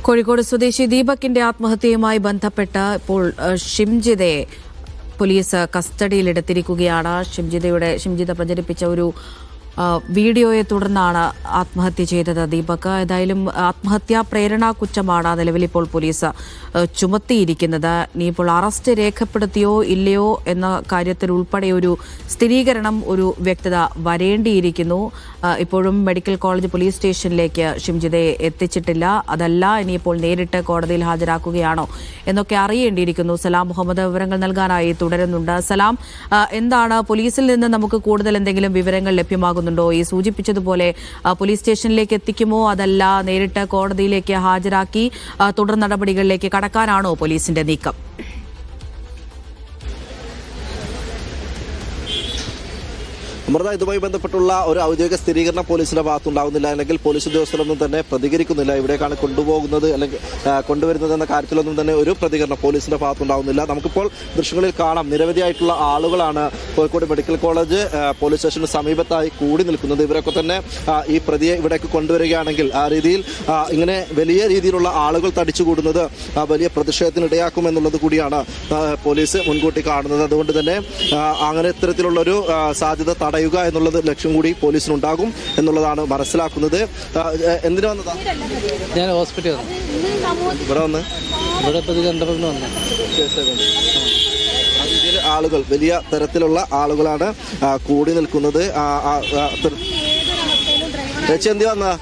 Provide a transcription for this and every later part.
കോഴിക്കോട് സ്വദേശി ദീപകിന്റെ ആത്മഹത്യയുമായി ബന്ധപ്പെട്ട് ഇപ്പോൾ ഷിംജിതയെ പോലീസ് കസ്റ്റഡിയിലെടുത്തിരിക്കുകയാണ്. ഷിംജിത പ്രചരിപ്പിച്ച ഒരു വീഡിയോയെ തുടർന്നാണ് ആത്മഹത്യ ചെയ്തത് ദീപക്. ഏതായാലും ആത്മഹത്യാ പ്രേരണാ കുറ്റമാണ് നിലവിൽ ഇപ്പോൾ പോലീസ് ചുമത്തിയിരിക്കുന്നത്. ഇനിയിപ്പോൾ അറസ്റ്റ് രേഖപ്പെടുത്തിയോ ഇല്ലയോ എന്ന കാര്യത്തിൽ ഉൾപ്പെടെ ഒരു സ്ഥിരീകരണം, ഒരു വ്യക്തത വരേണ്ടിയിരിക്കുന്നു. ഇപ്പോഴും മെഡിക്കൽ കോളേജ് പോലീസ് സ്റ്റേഷനിലേക്ക് ഷിംജിതയെ എത്തിച്ചിട്ടില്ല. അതല്ല, ഇനിയിപ്പോൾ നേരിട്ട് കോടതിയിൽ ഹാജരാക്കുകയാണോ എന്നൊക്കെ അറിയേണ്ടിയിരിക്കുന്നു. സലാം മുഹമ്മദ് വിവരങ്ങൾ നൽകാനായി തുടരുന്നുണ്ട്. സലാം, എന്താണ് പോലീസിൽ നിന്ന് നമുക്ക് കൂടുതൽ എന്തെങ്കിലും വിവരങ്ങൾ ലഭ്യമാകുന്നുണ്ടോ? ഈ സൂചിപ്പിച്ചതുപോലെ പോലീസ് സ്റ്റേഷനിലേക്ക് എത്തിക്കുമോ, അതല്ല നേരിട്ട് കോടതിയിലേക്ക് ഹാജരാക്കി തുടർ നടപടികളിലേക്ക് കടക്കാനാണോ പോലീസിന്റെ നീക്കം? അമൃത, ഇതുമായി ബന്ധപ്പെട്ടുള്ള ഒരു ഔദ്യോഗിക സ്ഥിരീകരണം പോലീസിന്റെ ഭാഗത്തുണ്ടാകുന്നില്ല, അല്ലെങ്കിൽ പോലീസ് ഉദ്യോഗസ്ഥരൊന്നും തന്നെ പ്രതികരിക്കുന്നില്ല. ഇവിടേക്കാണ് കൊണ്ടുപോകുന്നത് അല്ലെങ്കിൽ കൊണ്ടുവരുന്നത് എന്ന കാര്യത്തിലൊന്നും തന്നെ ഒരു പ്രതികരണം പോലീസിന്റെ ഭാഗത്തുണ്ടാകുന്നില്ല. നമുക്കിപ്പോൾ ദൃശ്യങ്ങളിൽ കാണാം, നിരവധിയായിട്ടുള്ള ആളുകളാണ് കോഴിക്കോട് മെഡിക്കൽ കോളേജ് പോലീസ് സ്റ്റേഷന് സമീപത്തായി കൂടി നിൽക്കുന്നത്. ഇവരൊക്കെ തന്നെ ഈ പ്രതിയെ ഇവിടേക്ക് കൊണ്ടുവരികയാണെങ്കിൽ ആ രീതിയിൽ ഇങ്ങനെ വലിയ രീതിയിലുള്ള ആളുകൾ തടിച്ചുകൂടുന്നത് വലിയ പ്രതിഷേധത്തിനിടയാക്കും എന്നുള്ളത് കൂടിയാണ് പോലീസ് മുൻകൂട്ടി കാണുന്നത്. അതുകൊണ്ട് തന്നെ അങ്ങനെ ഇത്തരത്തിലുള്ളൊരു സാധ്യത തടയുക എന്നുള്ളത് ലക്ഷ്യം കൂടി പോലീസിനുണ്ടാകും എന്നുള്ളതാണ് മനസ്സിലാക്കുന്നത്. എന്തിനു വന്നതാ? ഞാൻ ഹോസ്പിറ്റൽ ഇവിടെ വന്ന് രീതിയിൽ ആളുകൾ, വലിയ തരത്തിലുള്ള ആളുകളാണ് കൂടി നിൽക്കുന്നത്. ചേച്ചി എന്തി വന്നതാ?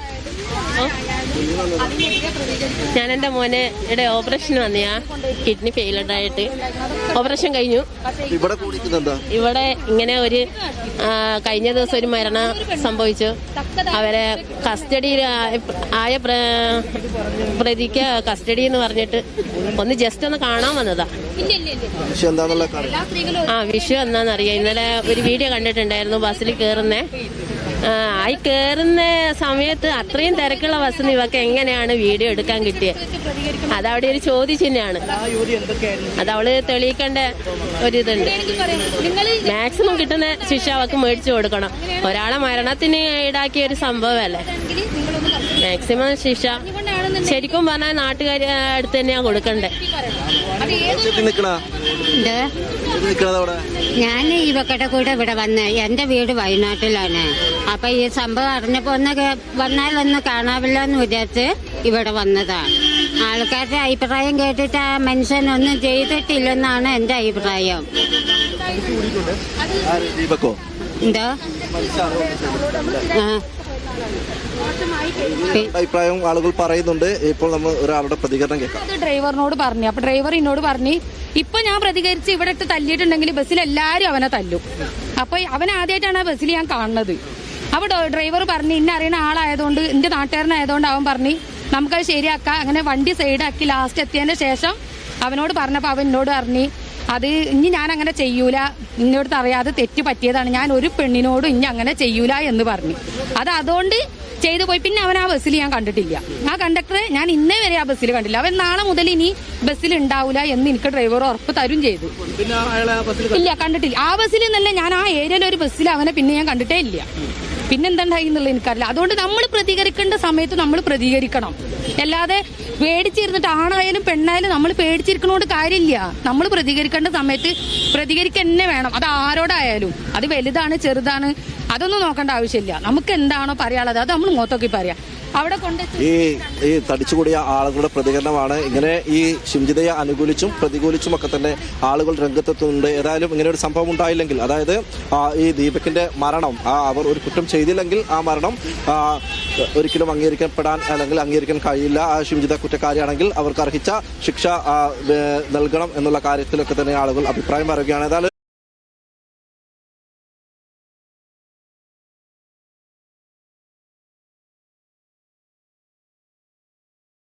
ഞാൻ എൻ്റെ മോനെ ഓപ്പറേഷൻ വന്നയാ, കിഡ്നി ഫെയിൽഡായിട്ട് ഓപ്പറേഷൻ കഴിഞ്ഞു. ഇവിടെ ഇങ്ങനെ ഒരു കഴിഞ്ഞ ദിവസം ഒരു മരണം സംഭവിച്ചു. അവരെ കസ്റ്റഡിയിൽ ആയ പ്രതിക്ക് കസ്റ്റഡി എന്ന് പറഞ്ഞിട്ട് ഒന്ന് ജസ്റ്റ് ഒന്ന് കാണാൻ വന്നതാ. വിഷു എന്താണെന്നറിയാം. ഇന്നലെ ഒരു വീഡിയോ കണ്ടിട്ടുണ്ടായിരുന്നു, ബസ്സിൽ കയറുന്ന സമയത്ത് അത്രയും തിരക്കുള്ള ബസ്സിന് ഇവക്ക് എങ്ങനെയാണ് വീഡിയോ എടുക്കാൻ കിട്ടിയത്? അതവിടെ ഒരു ചോദ്യചിഹ്നമാണ്. അതവള് തെളിയിക്കേണ്ട ഒരിതുണ്ട്. മാക്സിമം കിട്ടുന്ന ശിക്ഷ അവക്ക് മേടിച്ചു കൊടുക്കണം. ഒരാളെ മരണത്തിന് ഈടാക്കിയ ഒരു സംഭവമല്ലേ. മാക്സിമം ശിക്ഷ ശരിക്കും പറഞ്ഞാൽ നാട്ടുകാർ അടുത്ത് തന്നെയാ കൊടുക്കണ്ടേ. ഞാൻ ഇവക്കടെ കൂടെ ഇവിടെ വന്ന്, എന്റെ വീട് വയനാട്ടിലാണ്. അപ്പൊ ഈ സംഭവം അറിഞ്ഞപ്പോ വന്നാലൊന്ന് കാണാമല്ലോ എന്ന് വിചാരിച്ച് ഇവിടെ വന്നതാണ്. ആൾക്കാരുടെ അഭിപ്രായം കേട്ടിട്ട് ആ മനുഷ്യനൊന്നും ചെയ്തിട്ടില്ലെന്നാണ് എന്റെ അഭിപ്രായം. എന്തോ അഭിപ്രായം ആളുകൾ പറയുന്നുണ്ട്. ഇപ്പോൾ നമ്മൾ ഒരാളുടെ പ്രതികരണം കേൾക്കാം. ഡ്രൈവറിനോട് പറഞ്ഞു. അപ്പൊ ഡ്രൈവർ എന്നോട് പറഞ്ഞു, ഇപ്പൊ ഞാൻ പ്രതികരിച്ച് ഇവിടെ ഇട്ട് തല്ലിയിട്ടുണ്ടെങ്കിൽ ബസ്സിൽ എല്ലാരും അവനെ തല്ലും. അപ്പൊ അവൻ ആദ്യമായിട്ടാണ് ആ ബസ്സിൽ ഞാൻ കാണുന്നത്. അപ്പൊ ഡ്രൈവർ പറഞ്ഞു, ഇന്ന അറിയുന്ന ആളായതുകൊണ്ട്, എന്റെ നാട്ടുകാരനായതുകൊണ്ട് അവൻ പറഞ്ഞു നമുക്കത് ശരിയാക്കാം. അങ്ങനെ വണ്ടി സൈഡാക്കി ലാസ്റ്റ് എത്തിയതിന് ശേഷം അവനോട് പറഞ്ഞപ്പോ അവൻ എന്നോട് പറഞ്ഞു, അത് ഇനി ഞാൻ അങ്ങനെ ചെയ്യൂല, ഇന്നോടത്ത് അറിയാതെ തെറ്റ് പറ്റിയതാണ്, ഞാൻ ഒരു പെണ്ണിനോടും ഇനി അങ്ങനെ ചെയ്യൂല എന്ന് പറഞ്ഞു. അതുകൊണ്ട് ചെയ്തു പോയി. പിന്നെ അവൻ ആ ബസ്സിൽ ഞാൻ കണ്ടിട്ടില്ല. ആ കണ്ടക്ടറെ ഞാൻ ഇന്നേ വരെ ആ ബസ്സിൽ കണ്ടില്ല. അവൻ നാളെ മുതൽ ഇനി ബസ്സിൽ ഉണ്ടാവില്ല എന്ന് എനിക്ക് ഡ്രൈവർ ഉറപ്പ് തരും ചെയ്തു. ഇല്ല, കണ്ടിട്ടില്ല. ആ ബസ്സിൽ നിന്നല്ല, ഞാൻ ആ ഏരിയയിൽ ഒരു ബസ്സിൽ അവനെ പിന്നെ ഞാൻ കണ്ടിട്ടേ ഇല്ല. പിന്നെന്തുണ്ടായി എന്നുള്ളത് എനിക്കറിയില്ല. അതുകൊണ്ട് നമ്മൾ പ്രതികരിക്കേണ്ട സമയത്ത് നമ്മൾ പ്രതികരിക്കണം. അല്ലാതെ പേടിച്ചിരുന്നിട്ട് ആണായാലും പെണ്ണായാലും നമ്മൾ പേടിച്ചിരിക്കണോണ്ട് കാര്യമില്ല. നമ്മൾ പ്രതികരിക്കേണ്ട സമയത്ത് പ്രതികരിക്കന്നെ വേണം. അത് ആരോടായാലും, അത് വലുതാണ് ചെറുതാണ് അതൊന്നും നോക്കേണ്ട ആവശ്യമില്ല. നമുക്ക് എന്താണോ പറയാനുള്ളത് അത് നമ്മൾ മുഖത്തൊക്കെ പറയാം. അവിടെ കൊണ്ട് ഈ തടിച്ചുകൂടിയ ആളുകളുടെ പ്രതികരണമാണ്. ഇങ്ങനെ ഈ ഷിംജിതയെ അനുകൂലിച്ചും പ്രതികൂലിച്ചും ഒക്കെ തന്നെ ആളുകൾ രംഗത്തെത്തുന്നുണ്ട്. ഏതായാലും ഇങ്ങനെ ഒരു സംഭവം ഉണ്ടായില്ലെങ്കിൽ, അതായത് ഈ ദീപകിന്റെ മരണം, അവർ ഒരു കുറ്റം ചെയ്തില്ലെങ്കിൽ ആ മരണം ഒരിക്കലും അംഗീകരിക്കപ്പെടാൻ അല്ലെങ്കിൽ അംഗീകരിക്കാൻ കഴിയില്ല. ആ ഷിംജിത കുറ്റക്കാരിയാണെങ്കിൽ അവർക്ക് അർഹിച്ച ശിക്ഷ നൽകണം എന്നുള്ള കാര്യത്തിലൊക്കെ തന്നെ ആളുകൾ അഭിപ്രായം പറയുകയാണ്. ഏതായാലും